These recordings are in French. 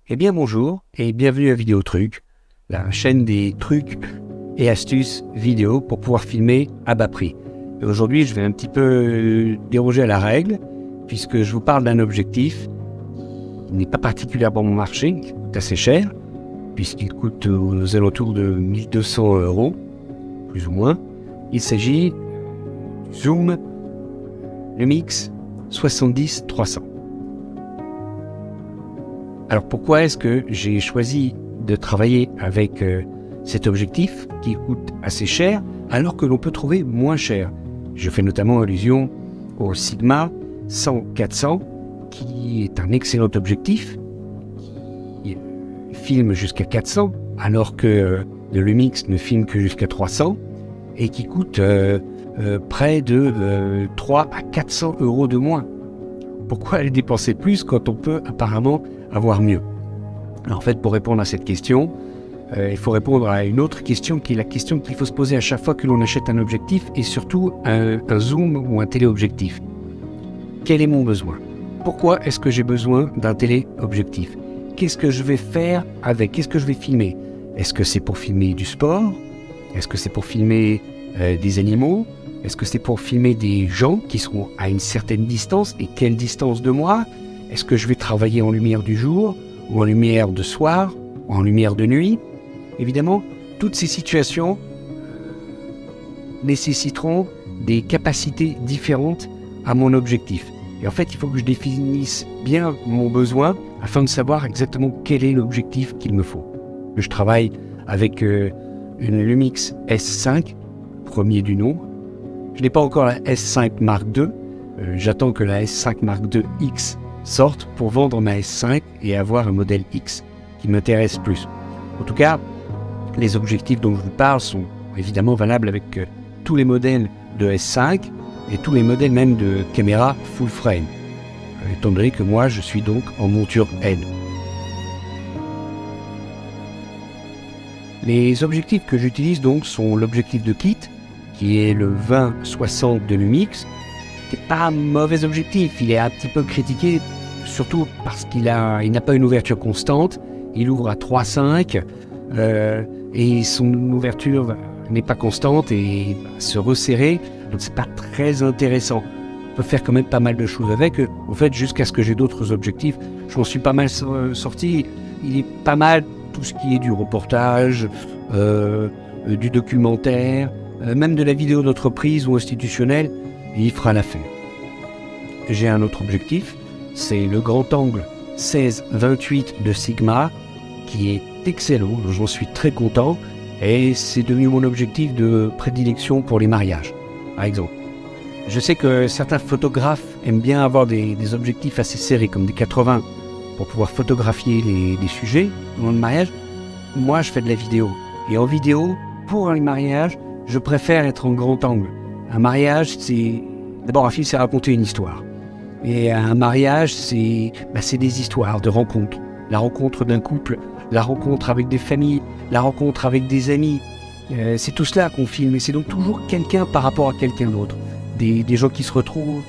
Eh bien bonjour et bienvenue à Vidéotruc, la chaîne des trucs et astuces vidéo pour pouvoir filmer à bas prix. Et aujourd'hui je vais un petit peu déroger à la règle puisque je vous parle d'un objectif qui n'est pas particulièrement bon marché, qui coûte assez cher puisqu'il coûte aux alentours de 1200 €, plus ou moins. Il s'agit du Zoom Lumix 70-300. Alors pourquoi est-ce que j'ai choisi de travailler avec cet objectif qui coûte assez cher alors que l'on peut trouver moins cher? Je fais notamment allusion au Sigma 100-400 qui est un excellent objectif qui filme jusqu'à 400 alors que le Lumix ne filme que jusqu'à 300 et qui coûte près de 3 à 400 € de moins. Pourquoi aller dépenser plus quand on peut apparemment avoir mieux? Alors en fait, pour répondre à cette question, il faut répondre à une autre question qui est la question qu'il faut se poser à chaque fois que l'on achète un objectif et surtout un zoom ou un téléobjectif. Quel est mon besoin? Pourquoi est-ce que j'ai besoin d'un téléobjectif? Qu'est-ce que je vais faire avec? Qu'est-ce que je vais filmer? Est-ce que c'est pour filmer du sport? Est-ce que c'est pour filmer des animaux? Est-ce que c'est pour filmer des gens qui seront à une certaine distance et quelle distance de moi? Est-ce que je vais travailler en lumière du jour ou en lumière de soir ou en lumière de nuit? Évidemment, toutes ces situations nécessiteront des capacités différentes à mon objectif. Et en fait, il faut que je définisse bien mon besoin afin de savoir exactement quel est l'objectif qu'il me faut. Je travaille avec une Lumix S5, premier du nom. Je n'ai pas encore la S5 Mark II. J'attends que la S5 Mark II X sorte pour vendre ma S5 et avoir un modèle X qui m'intéresse plus. En tout cas, les objectifs dont je vous parle sont évidemment valables avec tous les modèles de S5 et tous les modèles même de caméra full frame, étant donné que moi je suis donc en monture N. Les objectifs que j'utilise donc sont l'objectif de kit, qui est le 20-60 de Lumix, qui n'est pas un mauvais objectif. Il est un petit peu critiqué, surtout parce qu'il n'a pas une ouverture constante. Il ouvre à 3,5 et son ouverture n'est pas constante et va se resserrer, donc c'est pas très intéressant. On peut faire quand même pas mal de choses avec. En fait, jusqu'à ce que j'ai d'autres objectifs, je m'en suis pas mal sorti. Il est pas mal tout ce qui est du reportage, du documentaire, même de la vidéo d'entreprise ou institutionnelle, il fera l'affaire. J'ai un autre objectif, c'est le grand angle 16-28 de Sigma, qui est excellent, j'en suis très content, et c'est devenu mon objectif de prédilection pour les mariages, par exemple. Je sais que certains photographes aiment bien avoir des objectifs assez serrés, comme des 80, pour pouvoir photographier les sujets dans le mariage. Moi, je fais de la vidéo, et en vidéo, pour un mariage, je préfère être en grand angle. Un mariage, c'est... D'abord, un film, c'est raconter une histoire. Et un mariage, c'est des histoires de rencontres. La rencontre d'un couple, la rencontre avec des familles, la rencontre avec des amis. C'est tout cela qu'on filme. Et c'est donc toujours quelqu'un par rapport à quelqu'un d'autre. Des gens qui se retrouvent,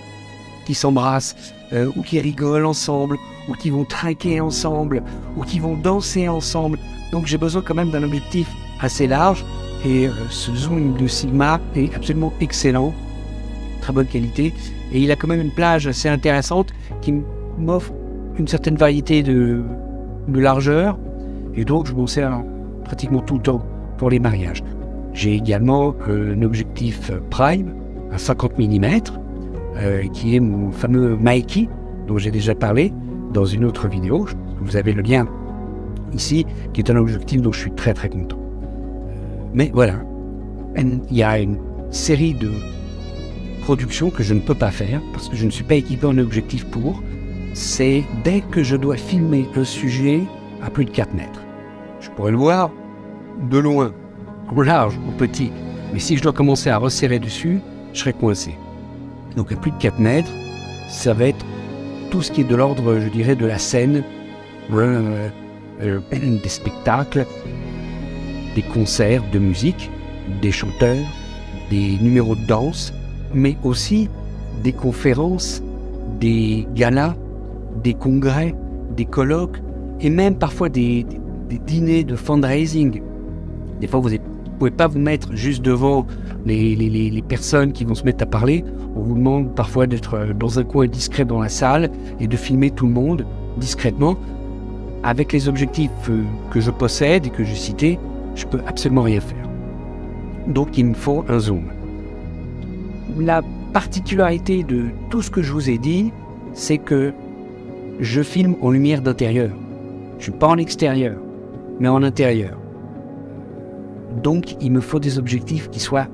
qui s'embrassent, ou qui rigolent ensemble, ou qui vont trinquer ensemble, ou qui vont danser ensemble. Donc j'ai besoin quand même d'un objectif assez large. Et ce zoom de Sigma est absolument excellent, très bonne qualité, et il a quand même une plage assez intéressante qui m'offre une certaine variété de largeur, et donc je m'en sers pratiquement tout le temps pour les mariages. J'ai également un objectif prime à 50 mm, qui est mon fameux Mikey, dont j'ai déjà parlé dans une autre vidéo. Vous avez le lien ici, qui est un objectif dont je suis très très content. Mais voilà, il y a une série de productions que je ne peux pas faire parce que je ne suis pas équipé en objectif pour. C'est dès que je dois filmer un sujet à plus de 4 mètres. Je pourrais le voir de loin, au large, au petit. Mais si je dois commencer à resserrer dessus, je serai coincé. Donc à plus de 4 mètres, ça va être tout ce qui est de l'ordre, je dirais, de la scène, des spectacles, des concerts de musique, des chanteurs, des numéros de danse, mais aussi des conférences, des galas, des congrès, des colloques, et même parfois des dîners de fundraising. Des fois, vous ne pouvez pas vous mettre juste devant les personnes qui vont se mettre à parler. On vous demande parfois d'être dans un coin discret dans la salle et de filmer tout le monde discrètement. Avec les objectifs que je possède et que j'ai cités, je peux absolument rien faire. Donc il me faut un zoom. La particularité de tout ce que je vous ai dit, c'est que je filme en lumière d'intérieur. Je ne suis pas en extérieur, mais en intérieur. Donc il me faut des objectifs qui soient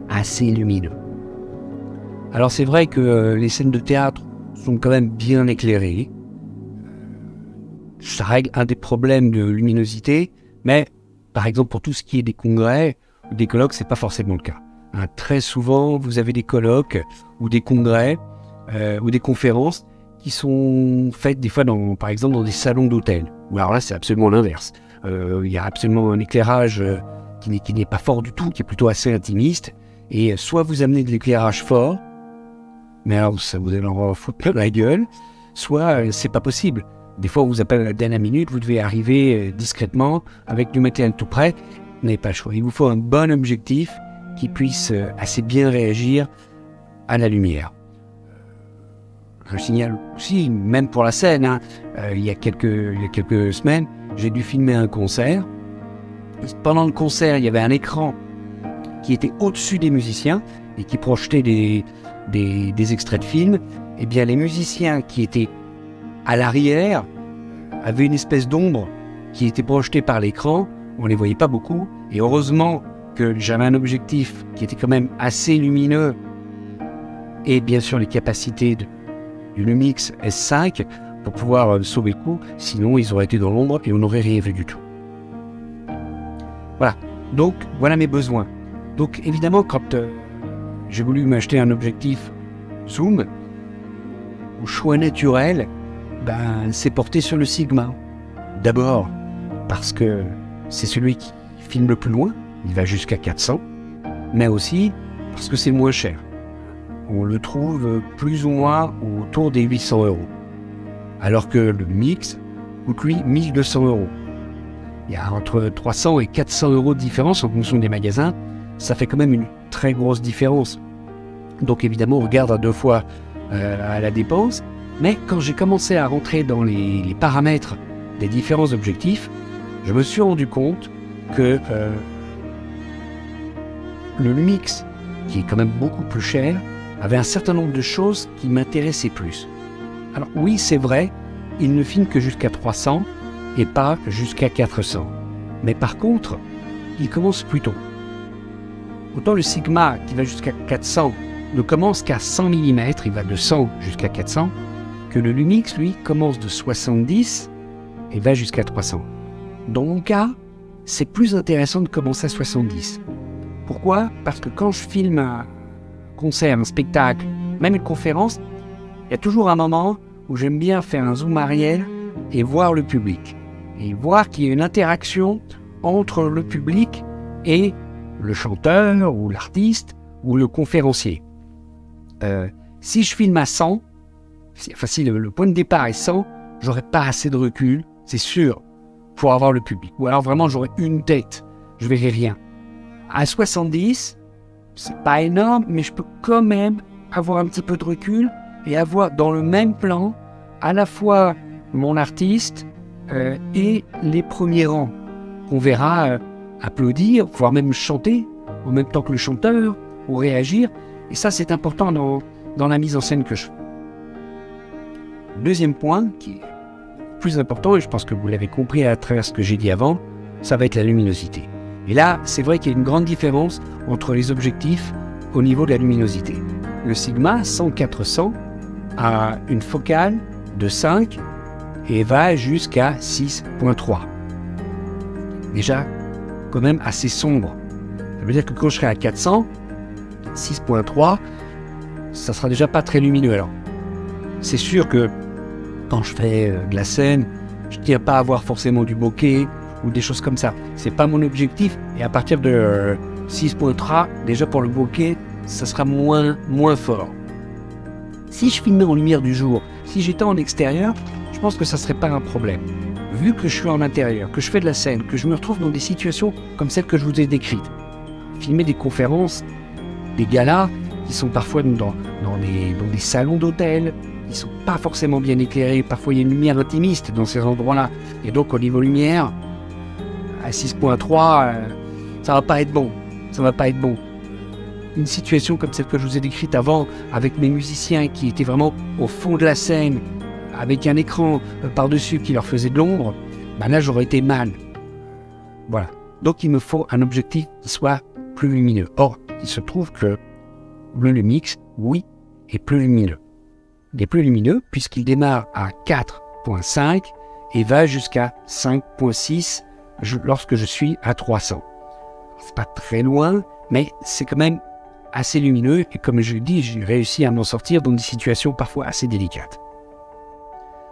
assez lumineux. Alors c'est vrai que les scènes de théâtre sont quand même bien éclairées. Ça règle un des problèmes de luminosité, mais par exemple pour tout ce qui est des congrès ou des colloques, c'est pas forcément le cas. Très souvent, vous avez des colloques ou des congrès ou des conférences qui sont faites des fois par exemple dans des salons d'hôtel. Ou alors là, c'est absolument l'inverse. Il y a absolument un éclairage qui n'est pas fort du tout, qui est plutôt assez intimiste. Et soit vous amenez de l'éclairage fort, mais alors ça vous allez en foutre plein la gueule, soit c'est pas possible. Des fois, on vous appelle à la dernière minute, vous devez arriver discrètement, avec du matériel tout prêt. Vous n'avez pas le choix. Il vous faut un bon objectif qui puisse assez bien réagir à la lumière. Je signale aussi, même pour la scène, il y a quelques semaines, j'ai dû filmer un concert. Pendant le concert, il y avait un écran qui était au-dessus des musiciens et qui projetait des extraits de films. Eh bien, les musiciens qui étaient à l'arrière avaient une espèce d'ombre qui était projetée par l'écran. On ne les voyait pas beaucoup. Et heureusement que j'avais un objectif qui était quand même assez lumineux et bien sûr les capacités du Lumix S5 pour pouvoir sauver le coup. Sinon, ils auraient été dans l'ombre et on n'aurait rien vu du tout. Voilà. Donc, voilà mes besoins. Donc, évidemment, quand j'ai voulu m'acheter un objectif zoom, au choix naturel, c'est porté sur le Sigma. D'abord, parce que c'est celui qui filme le plus loin, il va jusqu'à 400, mais aussi parce que c'est le moins cher. On le trouve plus ou moins autour des 800 €. Alors que le Mix coûte lui 1200 €. Il y a entre 300 et 400 € de différence en fonction des magasins. Ça fait quand même une très grosse différence. Donc évidemment, on regarde à deux fois à la dépense. Mais quand j'ai commencé à rentrer dans les paramètres des différents objectifs, je me suis rendu compte que le Lumix, qui est quand même beaucoup plus cher, avait un certain nombre de choses qui m'intéressaient plus. Alors oui, c'est vrai, il ne filme que jusqu'à 300 et pas jusqu'à 400. Mais par contre, il commence plus tôt. Autant le Sigma, qui va jusqu'à 400, ne commence qu'à 100 mm, il va de 100 jusqu'à 400, que le Lumix, lui, commence de 70 et va jusqu'à 300. Dans mon cas, c'est plus intéressant de commencer à 70. Pourquoi ? Parce que quand je filme un concert, un spectacle, même une conférence, il y a toujours un moment où j'aime bien faire un zoom arrière et voir le public. Et voir qu'il y a une interaction entre le public et le chanteur ou l'artiste ou le conférencier. Si je filme à 100, si le point de départ est 100, j'aurai pas assez de recul, c'est sûr, pour avoir le public. Ou alors vraiment j'aurai une tête, je verrai rien. À 70, c'est pas énorme, mais je peux quand même avoir un petit peu de recul et avoir dans le même plan à la fois mon artiste et les premiers rangs qu'on verra applaudir, voire même chanter en même temps que le chanteur ou réagir. Et ça, c'est important dans la mise en scène que je fais. Deuxième point, qui est plus important, et je pense que vous l'avez compris à travers ce que j'ai dit avant, ça va être la luminosité. Et là, c'est vrai qu'il y a une grande différence entre les objectifs au niveau de la luminosité. Le Sigma 100-400 a une focale de 5 et va jusqu'à 6.3. Déjà, quand même assez sombre. Ça veut dire que quand je serai à 400, 6.3, ça sera déjà pas très lumineux. Alors, c'est sûr que quand je fais de la scène, je ne tiens pas à avoir forcément du bokeh ou des choses comme ça. C'est pas mon objectif. Et à partir de 6.3, déjà pour le bokeh, ça sera moins fort. Si je filmais en lumière du jour, si j'étais en extérieur, je pense que ça serait pas un problème. vu que je suis en intérieur, que je fais de la scène, que je me retrouve dans des situations comme celles que je vous ai décrites, filmer des conférences, des galas qui sont parfois dans des salons d'hôtel, qui ne sont pas forcément bien éclairés, parfois il y a une lumière intimiste dans ces endroits-là, et donc au niveau lumière, à 6.3, ça va pas être bon, Une situation comme celle que je vous ai décrite avant, avec mes musiciens qui étaient vraiment au fond de la scène, avec un écran par-dessus qui leur faisait de l'ombre, là j'aurais été mal. Voilà. Donc il me faut un objectif qui soit plus lumineux. Or, il se trouve que le Lumix, oui, est plus lumineux. Il est plus lumineux puisqu'il démarre à 4.5 et va jusqu'à 5.6 lorsque je suis à 300. C'est pas très loin, mais c'est quand même assez lumineux et comme je l'ai dit, j'ai réussi à m'en sortir dans des situations parfois assez délicates.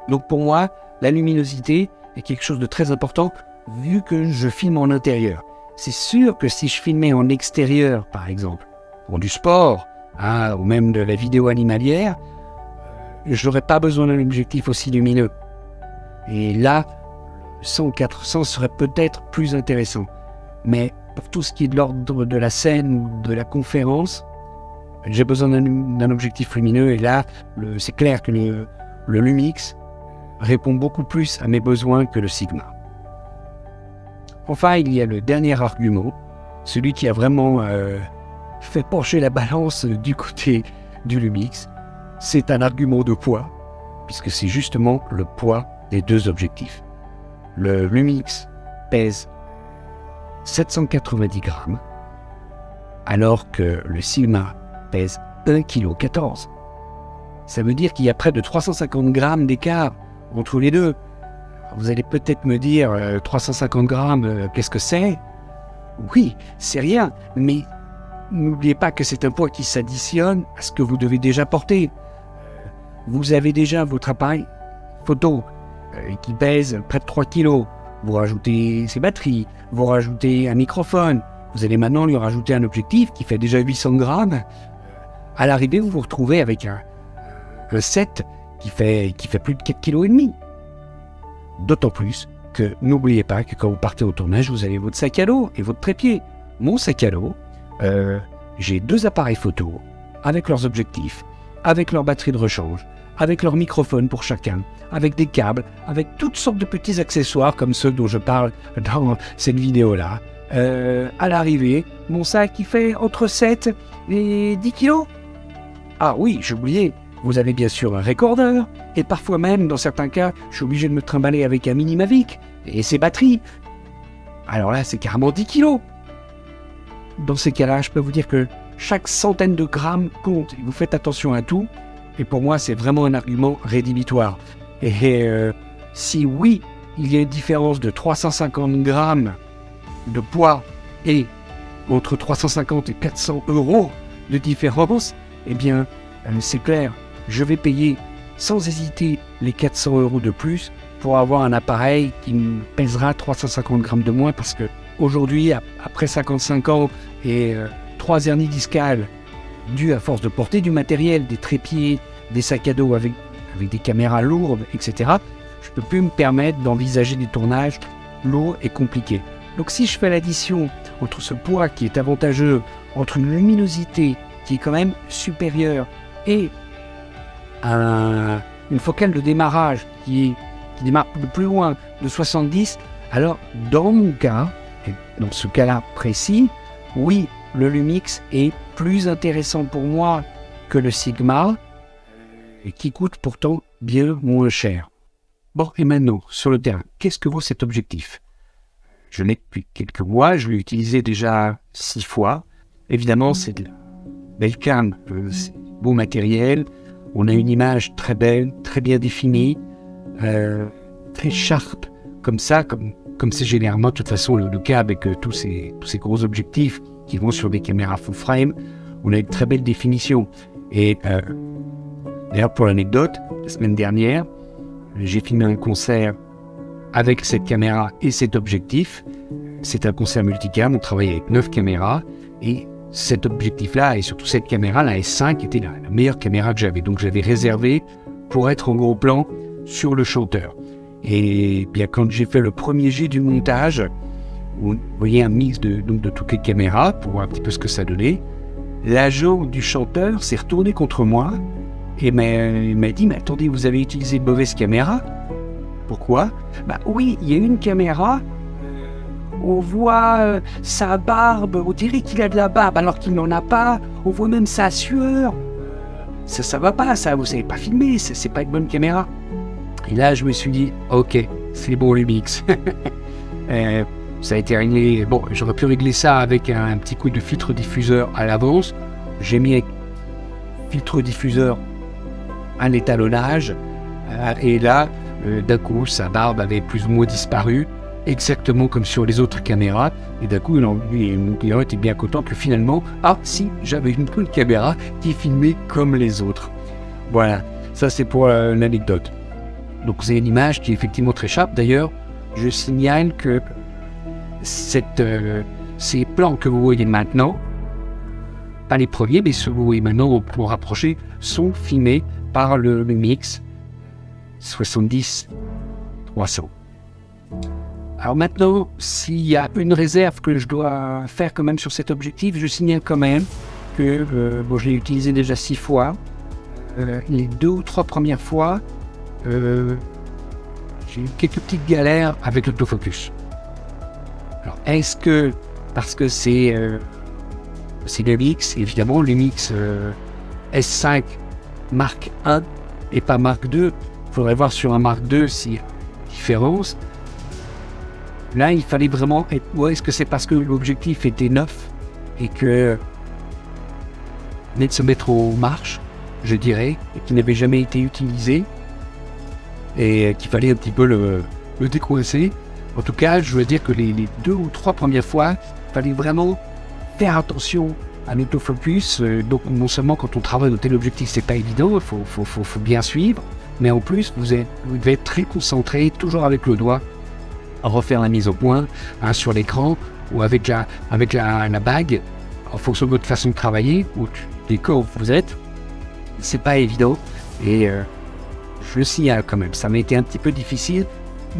Donc pour moi, la luminosité est quelque chose de très important vu que je filme en intérieur. C'est sûr que si je filmais en extérieur, par exemple, pour du sport, ou même de la vidéo animalière, je n'aurais pas besoin d'un objectif aussi lumineux. Et là, 100 ou 400 serait peut-être plus intéressant. Mais pour tout ce qui est de l'ordre de la scène ou de la conférence, j'ai besoin d'un objectif lumineux. Et là, c'est clair que le Lumix répond beaucoup plus à mes besoins que le Sigma. Enfin, il y a le dernier argument, celui qui a vraiment fait pencher la balance du côté du Lumix. C'est un argument de poids, puisque c'est justement le poids des deux objectifs. Le Lumix pèse 790 grammes, alors que le Sigma pèse 1,14 kg. Ça veut dire qu'il y a près de 350 grammes d'écart entre les deux. Vous allez peut-être me dire, 350 grammes, qu'est-ce que c'est ? Oui, c'est rien, mais n'oubliez pas que c'est un poids qui s'additionne à ce que vous devez déjà porter. Vous avez déjà votre appareil photo qui pèse près de 3 kg. Vous rajoutez ses batteries, vous rajoutez un microphone. Vous allez maintenant lui rajouter un objectif qui fait déjà 800 grammes. À l'arrivée, vous vous retrouvez avec un set qui fait plus de 4,5 kg. D'autant plus que n'oubliez pas que quand vous partez au tournage, vous avez votre sac à dos et votre trépied. Mon sac à dos, j'ai 2 appareils photo avec leurs objectifs, avec leur batterie de rechange, avec leur microphone pour chacun, avec des câbles, avec toutes sortes de petits accessoires comme ceux dont je parle dans cette vidéo-là. À l'arrivée, mon sac qui fait entre 7 et 10 kilos. Ah oui, j'ai oublié, vous avez bien sûr un recordeur, et parfois même, dans certains cas, je suis obligé de me trimballer avec un mini Mavic et ses batteries. Alors là, c'est carrément 10 kilos. Dans ces cas-là, je peux vous dire que chaque centaine de grammes compte. Vous faites attention à tout. Et pour moi, c'est vraiment un argument rédhibitoire. Et si oui, il y a une différence de 350 grammes de poids et entre 350 et 400 € de différence, eh bien, c'est clair, je vais payer sans hésiter les 400 € de plus pour avoir un appareil qui me pèsera 350 grammes de moins parce que aujourd'hui, après 55 ans et 3 hernies discales dues à force de porter du matériel, des trépieds, des sacs à dos avec des caméras lourdes, etc., je ne peux plus me permettre d'envisager des tournages lourds et compliqués. Donc si je fais l'addition entre ce poids qui est avantageux, entre une luminosité qui est quand même supérieure et une focale de démarrage qui démarre de plus loin de 70, alors dans mon cas, et dans ce cas-là précis, oui, le Lumix est plus intéressant pour moi que le Sigma, et qui coûte pourtant bien moins cher. Bon, et maintenant, sur le terrain, qu'est-ce que vaut cet objectif ? Je l'ai depuis quelques mois, je l'ai utilisé déjà 6 fois. Évidemment, c'est de la belle cam, c'est beau matériel, on a une image très belle, très bien définie, très sharp, comme ça, comme c'est généralement de toute façon le cas avec tous ces gros objectifs qui vont sur des caméras full frame, on a une très belle définition. Et d'ailleurs, pour l'anecdote, la semaine dernière, j'ai filmé un concert avec cette caméra et cet objectif. C'est un concert multicam, on travaillait avec 9 caméras et cet objectif-là et surtout cette caméra, la S5, était la meilleure caméra que j'avais. Donc je l'avais réservée pour être en gros plan sur le chanteur. Et bien quand j'ai fait le premier jet du montage, vous voyez un mix de toutes les caméras pour voir un petit peu ce que ça donnait, l'agent du chanteur s'est retourné contre moi et m'a dit « Mais attendez, vous avez utilisé de mauvaises caméras ?» Pourquoi ? Bah oui, il y a une caméra, on voit sa barbe, on dirait qu'il a de la barbe alors qu'il n'en a pas, on voit même sa sueur. Ça va pas, ça, vous savez pas filmer, c'est pas une bonne caméra. Et là, je me suis dit, ok, c'est bon le mix. Ça a été réglé, bon, j'aurais pu régler ça avec un petit coup de filtre diffuseur à l'avance. J'ai mis un filtre diffuseur à l'étalonnage, et là, d'un coup, sa barbe avait plus ou moins disparu, exactement comme sur les autres caméras. Et d'un coup, mon client était bien content que finalement, ah si, j'avais une bonne caméra qui filmait comme les autres. Voilà, ça c'est pour l'anecdote. Donc c'est une image qui est effectivement très sharp. D'ailleurs, je signale que ces plans que vous voyez maintenant, pas les premiers, mais ceux que vous voyez maintenant pour rapprocher, sont filmés par le Lumix 70-300. Alors maintenant, s'il y a une réserve que je dois faire quand même sur cet objectif, je signale quand même que je l'ai utilisé déjà 6 fois. Les 2 ou 3 premières fois, j'ai eu quelques petites galères avec l'autofocus. Alors, est-ce que, parce que c'est le Lumix, évidemment, le Lumix S5 Mark 1 et pas Mark 2, il faudrait voir sur un Mark 2 s'il y a une différence. Là, il fallait vraiment être... Ouais, est-ce que c'est parce que l'objectif était neuf et que venait de se mettre aux marches, je dirais, et qui n'avait jamais été utilisé et qu'il fallait un petit peu le décoincer. En tout cas, je veux dire que les 2 ou 3 premières fois, il fallait vraiment faire attention à l'autofocus. Donc, non seulement quand on travaille au téléobjectif, c'est pas évident, il faut bien suivre, mais en plus, vous devez être très concentré, toujours avec le doigt, à refaire la mise au point sur l'écran ou avec la bague, en fonction de votre façon de travailler ou des corps où vous êtes. C'est pas évident et je le signale quand même. Ça m'a été un petit peu difficile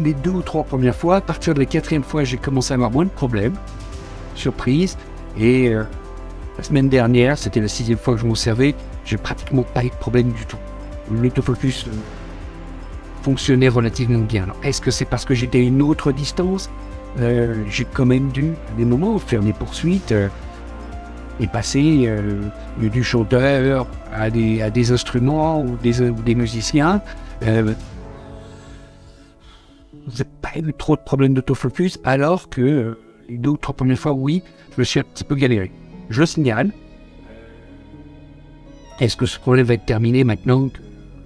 les 2 ou 3 premières fois. À partir de la 4e fois, j'ai commencé à avoir moins de problèmes. Surprise. Et la semaine dernière, c'était la 6e fois que je m'en servais, j'ai pratiquement pas eu de problème du tout. L'autofocus fonctionnait relativement bien. Alors, est-ce que c'est parce que j'étais à une autre distance ? J'ai quand même dû, à des moments, faire des poursuites et passer du chanteur à des instruments ou des musiciens. J'ai pas eu trop de problèmes d'autofocus, alors que les 2 ou 3 premières fois, oui, je me suis un petit peu galéré. Je le signale. Est-ce que ce problème va être terminé maintenant que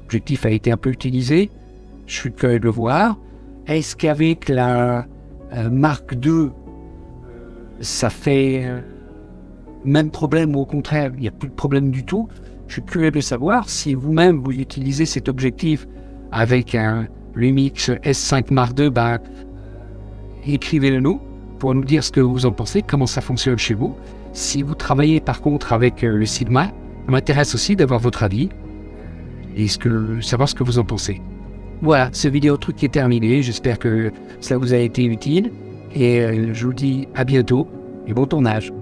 l'objectif a été un peu utilisé ? Je suis curieux de le voir. Est-ce qu'avec la Mark II, ça fait même problème ou au contraire, il n'y a plus de problème du tout ? Je suis curieux de savoir si vous-même vous utilisez cet objectif avec un Lumix S5 Mark II, écrivez-le nous pour nous dire ce que vous en pensez, comment ça fonctionne chez vous. Si vous travaillez par contre avec le Sigma, ça m'intéresse aussi d'avoir votre avis et savoir ce que vous en pensez. Voilà, ce vidéo truc est terminé. J'espère que ça vous a été utile et je vous dis à bientôt et bon tournage.